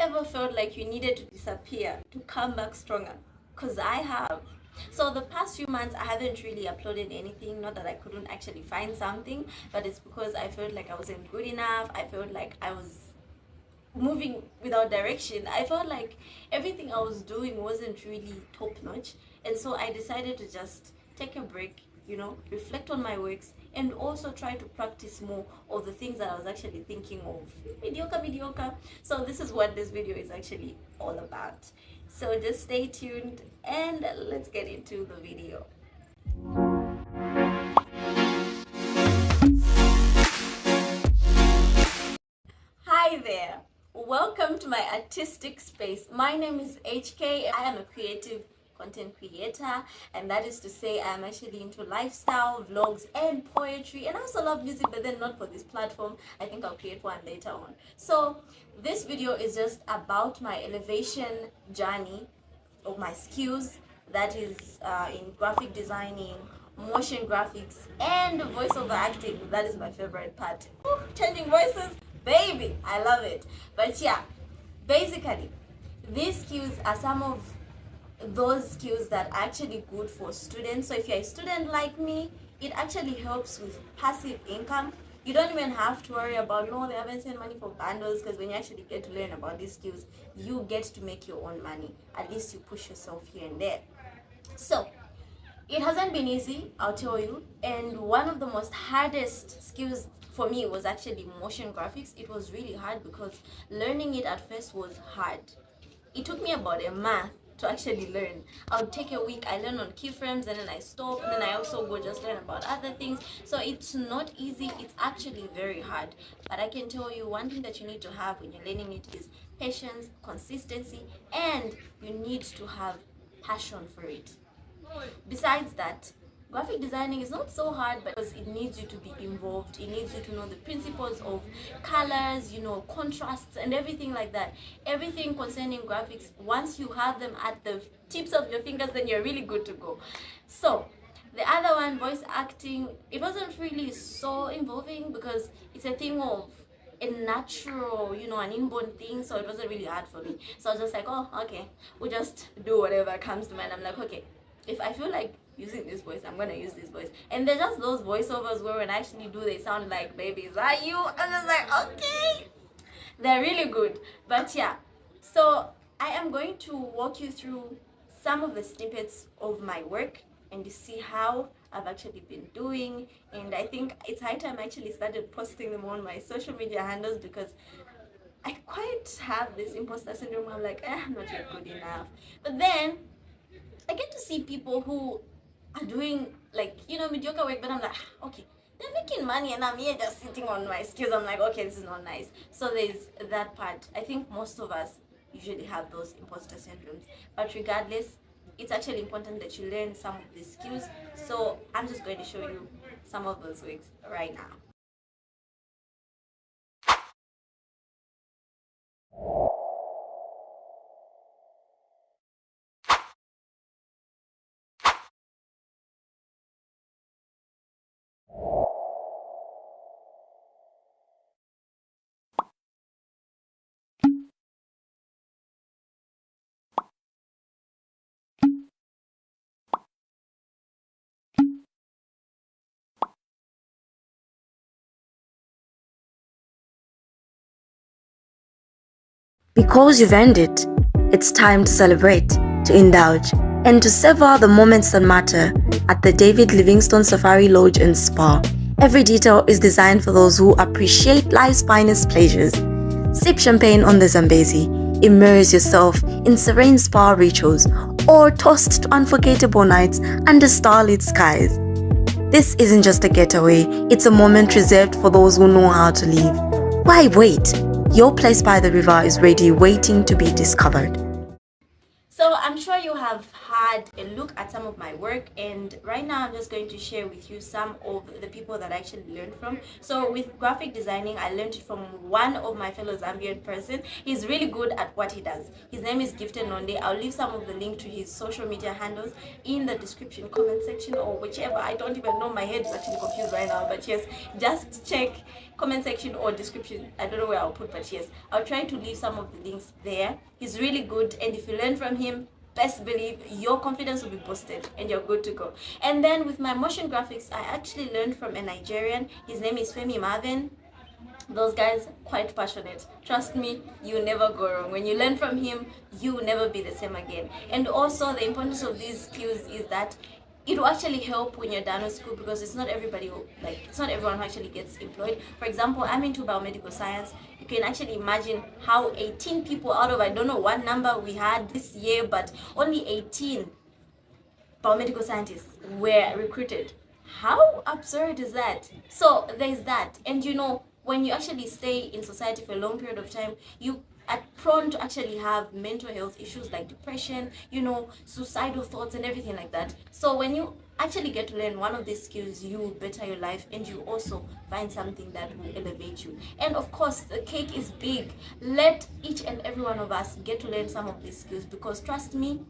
ever felt like you needed to disappear to come back stronger? Because I have. So the past few months I haven't really uploaded anything, not that I couldn't actually find something, but it's because I felt like I wasn't good enough. I felt like I was moving without direction. I felt like everything I was doing wasn't really top notch, and so I decided to just take a break, reflect on my works, and also try to practice more of the things that I was actually thinking of. Mediocre. So this is what this video is actually all about. So just stay tuned and let's get into the video. Hi there. Welcome to my artistic space. My name is HK. I am a creative content creator, and that is to say I am actually into lifestyle, vlogs, and poetry, and I also love music, but then not for this platform. I think I'll create one later on. So this video is just about my elevation journey of my skills, that is in graphic designing, motion graphics, and voiceover acting. That is my favorite part. Ooh, changing voices, baby, I love it. But yeah, basically these skills are some of those skills that are actually good for students. So if you're a student like me, it actually helps with passive income. You don't even have to worry about, no, they haven't sent money for bundles, because when you actually get to learn about these skills, you get to make your own money. At least you push yourself here and there. So it hasn't been easy, I'll tell you. And one of the most hardest skills for me was actually motion graphics. It was really hard because learning it at first was hard. It took me about a month to actually learn. I would take a week, I learn on keyframes, and then I stop, and then I also go just learn about other things. So it's not easy, it's actually very hard. But I can tell you one thing that you need to have when you're learning it is patience, consistency, and you need to have passion for it. Besides that, graphic designing is not so hard because it needs you to be involved. It needs you to know the principles of colors, contrasts, and everything like that. Everything concerning graphics, once you have them at the tips of your fingers, then you're really good to go. So the other one, voice acting, it wasn't really so involving because it's a thing of a natural, an inborn thing, so it wasn't really hard for me. So I was just like, oh, okay, we'll just do whatever comes to mind. I'm like, okay, if I feel like using this voice, I'm gonna use this voice. And they're just those voiceovers where when I actually do, they sound like babies. Are you? I'm just like, okay, they're really good. But yeah, so I am going to walk you through some of the snippets of my work and you see how I've actually been doing. And I think it's high time I actually started posting them on my social media handles, because I quite have this imposter syndrome. I'm like, I'm not yet good enough. But then I get to see people who are doing mediocre work, but I'm like, okay, they're making money and I'm here just sitting on my skills. I'm like, okay, this is not nice. So there's that part. I think most of us usually have those imposter syndromes, but regardless, it's actually important that you learn some of these skills. So I'm just going to show you some of those works right now. Because you've earned it, it's time to celebrate, to indulge, and to savor the moments that matter at the David Livingstone Safari Lodge and Spa. Every detail is designed for those who appreciate life's finest pleasures. Sip champagne on the Zambezi, immerse yourself in serene spa rituals, or toast to unforgettable nights under starlit skies. This isn't just a getaway, it's a moment reserved for those who know how to live. Why wait? Your place by the river is ready, waiting to be discovered. So I'm sure you have had a look at some of my work, and right now I'm just going to share with you some of the people that I actually learned from. So with graphic designing, I learned it from one of my fellow Zambian person. He's really good at what he does. His name is Gifted Nonde. I'll leave some of the link to his social media handles in the description, comment section, or whichever. I don't even know, my head is actually confused right now, but yes, just check comment section or description. I don't know where I'll put, but yes, I'll try to leave some of the links there. He's really good, and if you learn from him, best believe your confidence will be boosted and you're good to go. And then with my motion graphics, I actually learned from a Nigerian. His name is Femi Maven. Those guys quite passionate. Trust me, you never go wrong. When you learn from him, you will never be the same again. And also the importance of these skills is that it will actually help when you're done with school, because it's not everybody it's not everyone who actually gets employed. For example, I'm into biomedical science. You can actually imagine how 18 people out of, I don't know what number we had this year, but only 18 biomedical scientists were recruited. How absurd is that? So there's that. And when you actually stay in society for a long period of time, you are prone to actually have mental health issues like depression, suicidal thoughts and everything like that. So when you actually get to learn one of these skills, you will better your life, and you also find something that will elevate you. And of course, the cake is big. Let each and every one of us get to learn some of these skills, because trust me,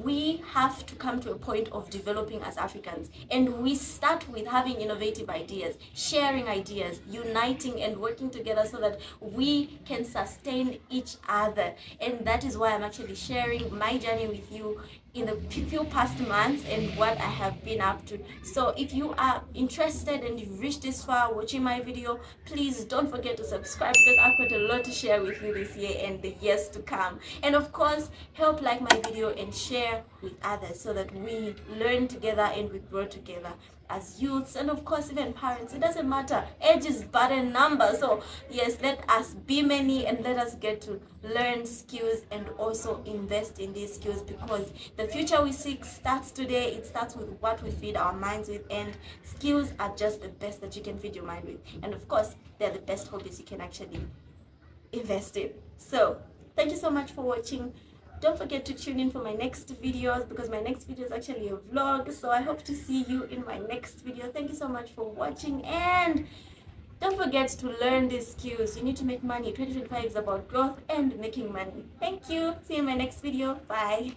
we have to come to a point of developing as Africans, and we start with having innovative ideas, sharing ideas, uniting and working together so that we can sustain each other. And that is why I'm actually sharing my journey with you in the few past months and what I have been up to. So if you are interested and you've reached this far watching my video, please don't forget to subscribe, because I've got a lot to share with you this year and the years to come. And of course, help like my video and share with others so that we learn together and we grow together as youths, and of course even parents. It doesn't matter, age is but a number. So yes, let us be many and let us get to learn skills and also invest in these skills, because the future we seek starts today. It starts with what we feed our minds with, and skills are just the best that you can feed your mind with. And of course, they're the best hobbies you can actually invest in. So thank you so much for watching. Don't forget to tune in for my next videos, because my next video is actually a vlog. So I hope to see you in my next video. Thank you so much for watching, and don't forget to learn these skills. You need to make money. 2025 is about growth and making money. Thank you. See you in my next video. Bye.